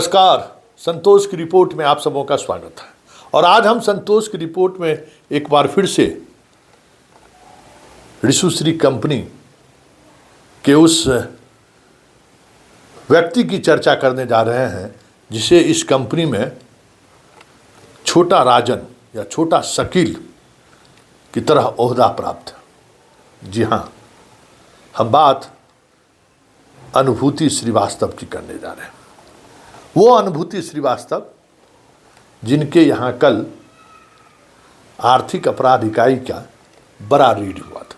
नमस्कार। संतोष की रिपोर्ट में आप सबों का स्वागत है। और आज हम संतोष की रिपोर्ट में एक बार फिर से ऋषुश्री कंपनी के उस व्यक्ति की चर्चा करने जा रहे हैं जिसे इस कंपनी में छोटा राजन या छोटा शकील की तरह ओहदा प्राप्त है। जी हाँ, हम बात अनुभूति श्रीवास्तव की करने जा रहे हैं। वो अनुभूति श्रीवास्तव जिनके यहाँ कल आर्थिक अपराध इकाई का बड़ा रेड हुआ था।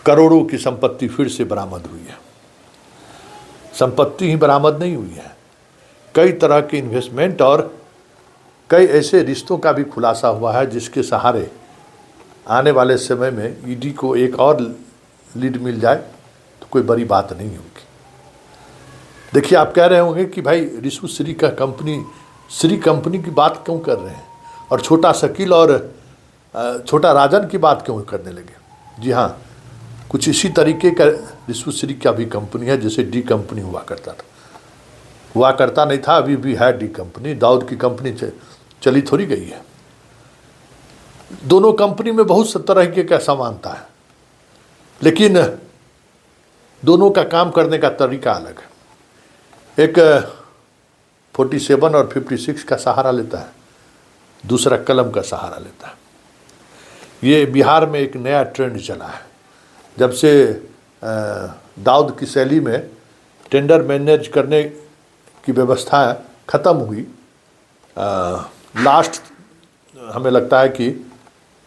करोड़ों की संपत्ति फिर से बरामद हुई है। संपत्ति ही बरामद नहीं हुई है, कई तरह के इन्वेस्टमेंट और कई ऐसे रिश्तों का भी खुलासा हुआ है जिसके सहारे आने वाले समय में ईडी को एक और लीड मिल जाए तो कोई बड़ी बात नहीं होगी। देखिए, आप कह रहे होंगे कि भाई ऋषुश्री का श्री कंपनी की बात क्यों कर रहे हैं और छोटा शकील और छोटा राजन की बात क्यों करने लगे। जी हाँ, कुछ इसी तरीके का ऋषुश्री का भी कंपनी है जैसे डी कंपनी हुआ करता नहीं था, अभी भी है डी कंपनी। दाऊद की कंपनी चली थोड़ी गई है। दोनों कंपनी में बहुत सा तरह का समानता है, लेकिन दोनों का काम करने का तरीका अलग है। एक 47 और 56 का सहारा लेता है, दूसरा कलम का सहारा लेता है। ये बिहार में एक नया ट्रेंड चला है। जब से दाऊद की शैली में टेंडर मैनेज करने की व्यवस्था ख़त्म हुई, लास्ट हमें लगता है कि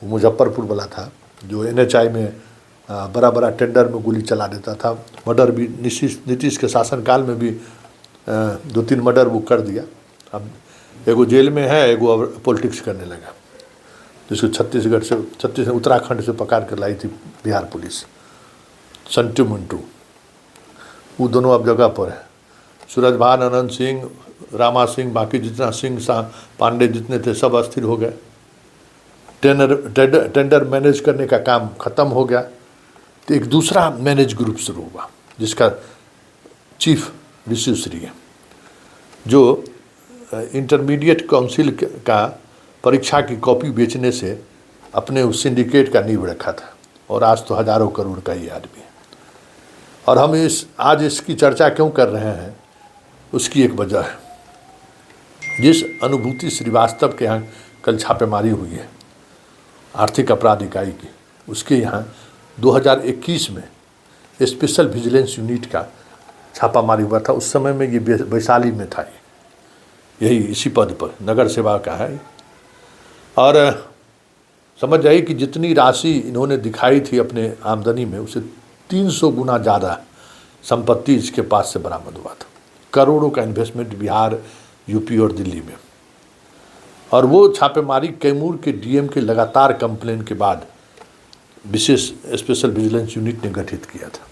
मुजफ्फरपुर वाला था जो NHI में बड़ा बड़ा टेंडर में गोली चला देता था। मर्डर भी नीतीश के शासनकाल में भी 2-3 मर्डर वो कर दिया। अब एगो जेल में है, एगो पॉलिटिक्स करने लगा, जिसको छत्तीसगढ़ उत्तराखंड से पकड़ कर लाई थी बिहार पुलिस, संटू मंटू। वो दोनों अब जगह पर है। सूरजभान, अनंत सिंह, रामा सिंह, बाकी जितना सिंह पांडे जितने थे सब अस्थिर हो गए। टेंडर मैनेज करने का काम ख़त्म हो गया, तो एक दूसरा मैनेज ग्रुप शुरू हुआ जिसका चीफ ऋषुश्री है, जो इंटरमीडिएट काउंसिल का परीक्षा की कॉपी बेचने से अपने उस सिंडिकेट का नींव रखा था और आज तो हज़ारों करोड़ का ये आदमी है। और हम आज इसकी चर्चा क्यों कर रहे हैं, उसकी एक वजह है। जिस अनुभूति श्रीवास्तव के यहाँ कल छापेमारी हुई है आर्थिक अपराध इकाई की, उसके यहाँ 2021 में स्पेशल विजिलेंस यूनिट का छापामारी हुआ था। उस समय में ये वैशाली में था, यही इसी पद पर नगर सेवा का है। और समझ जाइए कि जितनी राशि इन्होंने दिखाई थी अपने आमदनी में, उसे 300 गुना ज़्यादा संपत्ति इसके पास से बरामद हुआ था। करोड़ों का इन्वेस्टमेंट बिहार, यूपी और दिल्ली में। और वो छापेमारी कैमूर के DM के लगातार कंप्लेन के बाद विशेष स्पेशल विजिलेंस यूनिट ने गठित किया था।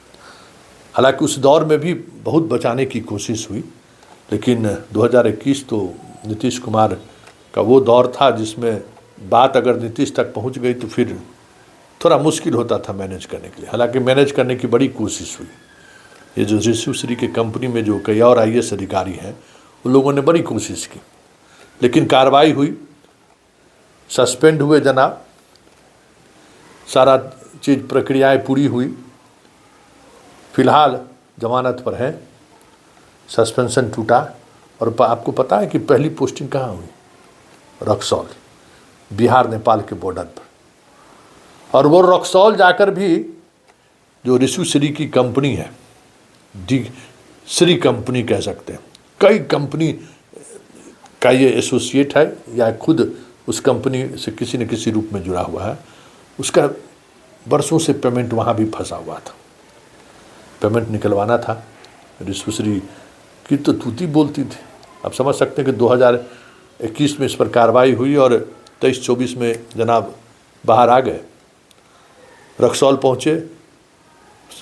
हालांकि उस दौर में भी बहुत बचाने की कोशिश हुई, लेकिन 2021 तो नीतीश कुमार का वो दौर था जिसमें बात अगर नीतीश तक पहुंच गई तो फिर थोड़ा मुश्किल होता था मैनेज करने के लिए। हालांकि मैनेज करने की बड़ी कोशिश हुई। ये जो ऋषुश्री के कंपनी में जो कई और IAS अधिकारी हैं, उन लोगों ने बड़ी कोशिश की, लेकिन कार्रवाई हुई, सस्पेंड हुए जनाब, सारा चीज़ प्रक्रियाएं पूरी हुई। फिलहाल जमानत पर है, सस्पेंशन टूटा। और आपको पता है कि पहली पोस्टिंग कहाँ हुई? रक्सौल, बिहार नेपाल के बॉर्डर पर। और वो रक्सौल जाकर भी जो ऋषुश्री की कंपनी है, डी श्री कंपनी कह सकते हैं, कई कंपनी का ये एसोसिएट है या खुद उस कंपनी से किसी न किसी रूप में जुड़ा हुआ है, उसका बरसों से पेमेंट वहाँ भी फंसा हुआ था। पेमेंट निकलवाना था। ऋषुश्री की तो तूती बोलती थी। आप समझ सकते हैं कि 2021 में इस पर कार्रवाई हुई और 23-24 में जनाब बाहर आ गए, रक्सौल पहुँचे।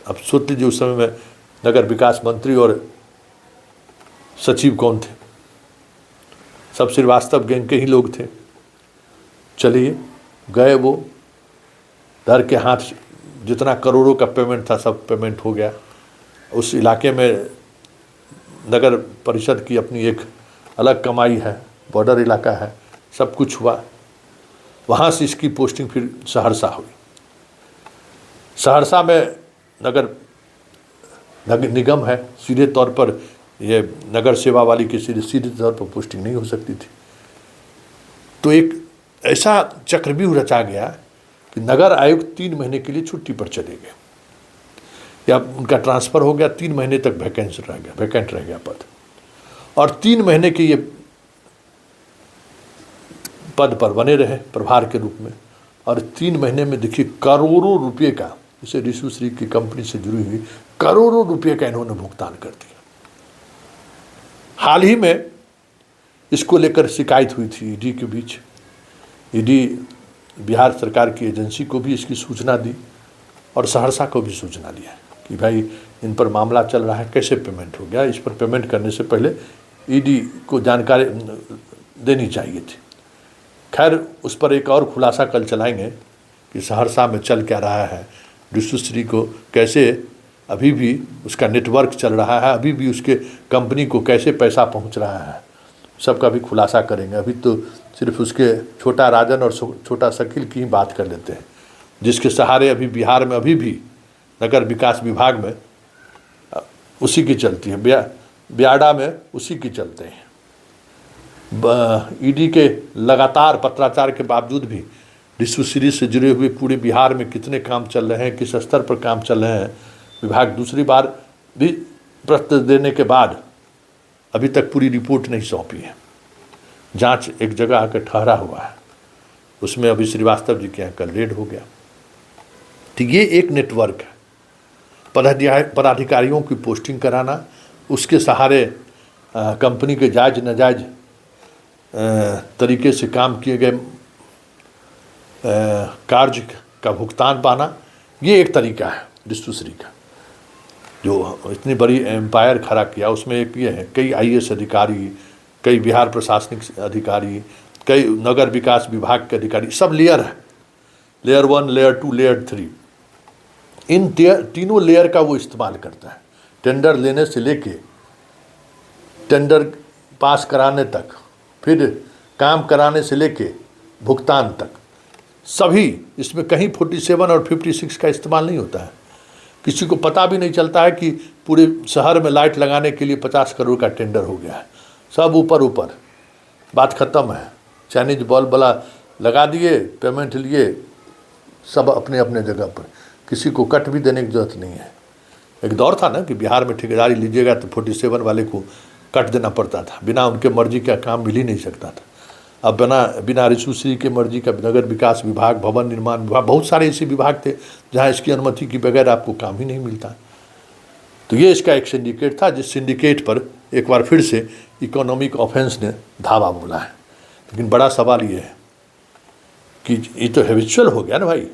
अब सोच लीजिए उस समय में नगर विकास मंत्री और सचिव कौन थे? सब श्रीवास्तव गैंग के ही लोग थे। चलिए गए, वो डर के हाथ जितना करोड़ों का पेमेंट था सब पेमेंट हो गया। उस इलाके में नगर परिषद की अपनी एक अलग कमाई है, बॉर्डर इलाका है, सब कुछ हुआ। वहाँ से इसकी पोस्टिंग फिर सहरसा हुई। सहरसा में नगर निगम है, सीधे तौर पर ये नगर सेवा वाली की सीधे तौर पर पोस्टिंग नहीं हो सकती थी। तो एक ऐसा चक्रव्यूह रचा गया कि नगर आयुक्त 3 महीने के लिए छुट्टी पर चले गए, या उनका ट्रांसफ़र हो गया, 3 महीने तक वैकेंट रह गया पद, और 3 महीने के ये पद पर बने रहे प्रभार के रूप में। और 3 महीने में देखिए करोड़ों रुपये का, इसे ऋषुश्री की कंपनी से जुड़ी हुई करोड़ों रुपये का इन्होंने भुगतान कर दिया। हाल ही में इसको लेकर शिकायत हुई थी ईडी के बीच। ईडी बिहार सरकार की एजेंसी को भी इसकी सूचना दी और सहरसा को भी सूचना दिया कि भाई इन पर मामला चल रहा है, कैसे पेमेंट हो गया, इस पर पेमेंट करने से पहले ईडी को जानकारी देनी चाहिए थी। खैर उस पर एक और खुलासा कल चलाएंगे कि सहरसा में चल क्या रहा है, ऋषुश्री को कैसे अभी भी उसका नेटवर्क चल रहा है, अभी भी उसके कंपनी को कैसे पैसा पहुंच रहा है, सबका भी खुलासा करेंगे। अभी तो सिर्फ उसके छोटा राजन और छोटा शकील की ही बात कर लेते हैं, जिसके सहारे अभी बिहार में अभी भी नगर विकास विभाग में उसी की चलती है, ब्याडा में उसी की चलते हैं। ईडी के लगातार पत्राचार के बावजूद भी ऋषुश्री से जुड़े हुए पूरे बिहार में कितने काम चल रहे हैं, किस स्तर पर काम चल रहे हैं, विभाग दूसरी बार भी प्रश्न देने के बाद अभी तक पूरी रिपोर्ट नहीं सौंपी है। जांच एक जगह आकर ठहरा हुआ है, उसमें अभी श्रीवास्तव जी के यहाँ कल रेड हो गया। तो ये एक नेटवर्क है, पदाधिकारियों की पोस्टिंग कराना, उसके सहारे कंपनी के जायज़ नाजायज़ तरीके से काम किए गए कार्य का भुगतान पाना, ये एक तरीका है ऋषुश्री का जो इतनी बड़ी एम्पायर खड़ा किया। उसमें एक ये है, कई आईएएस अधिकारी, कई बिहार प्रशासनिक अधिकारी, कई नगर विकास विभाग के अधिकारी, सब लेयर है, लेयर 1, लेयर 2, लेयर 3। इन तीनों लेयर का वो इस्तेमाल करता है, टेंडर लेने से लेके टेंडर पास कराने तक, फिर काम कराने से लेके भुगतान तक, सभी इसमें कहीं 47 और 56 का इस्तेमाल नहीं होता है। किसी को पता भी नहीं चलता है कि पूरे शहर में लाइट लगाने के लिए 50 करोड़ का टेंडर हो गया है। सब ऊपर बात ख़त्म है, चाइनीज बल्ब वाला लगा दिए, पेमेंट लिए, सब अपने अपने जगह पर, किसी को कट भी देने की जरूरत नहीं है। एक दौर था ना कि बिहार में ठेकेदारी लीजिएगा तो 47 वाले को कट देना पड़ता था, बिना उनके मर्जी का काम मिल ही नहीं सकता था। अब बिना ऋषुश्री के मर्जी का नगर विकास विभाग, भवन निर्माण विभाग, बहुत सारे ऐसे विभाग थे जहाँ इसकी अनुमति के बगैर आपको काम ही नहीं मिलता। तो ये इसका एक सिंडिकेट था, जिस सिंडिकेट पर एक बार फिर से इकोनॉमिक ऑफेंस ने धावा बोला है। लेकिन बड़ा सवाल ये है कि ये तो हैबिचुअल हो गया ना भाई,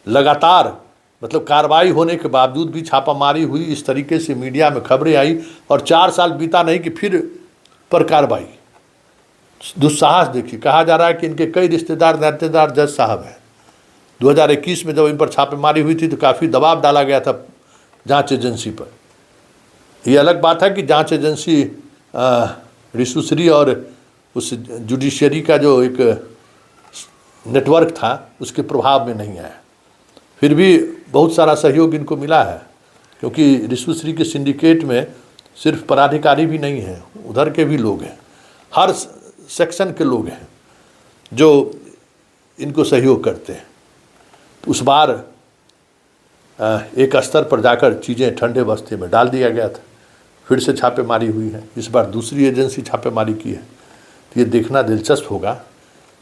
लगातार मतलब कार्रवाई होने के बावजूद भी छापामारी हुई, इस तरीके से मीडिया में खबरें आई और 4 साल बीता नहीं कि फिर पर कार्रवाई। दुस्साहस देखिए, कहा जा रहा है कि इनके कई रिश्तेदार नातेदार जज साहब हैं। 2021 में जब इन पर छापेमारी हुई थी तो काफ़ी दबाव डाला गया था जांच एजेंसी पर। ये अलग बात है कि जांच एजेंसी ऋषुश्री और उस जुडिशरी का जो एक नेटवर्क था उसके प्रभाव में नहीं आया। फिर भी बहुत सारा सहयोग इनको मिला है, क्योंकि ऋषुश्री के सिंडिकेट में सिर्फ पदाधिकारी भी नहीं हैं, उधर के भी लोग हैं, हर सेक्शन के लोग हैं जो इनको सहयोग करते हैं। उस बार एक स्तर पर जाकर चीज़ें ठंडे बस्ते में डाल दिया गया था, फिर से छापेमारी हुई है, इस बार दूसरी एजेंसी छापेमारी की है। तो ये देखना दिलचस्प होगा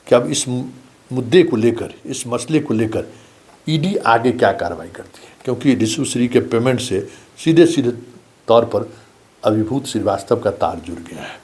कि अब इस मुद्दे को लेकर, इस मसले को लेकर ईडी आगे क्या कार्रवाई करती है, क्योंकि ऋषुश्री के पेमेंट से सीधे तौर पर अभिभूत श्रीवास्तव का तार जुड़ गया है।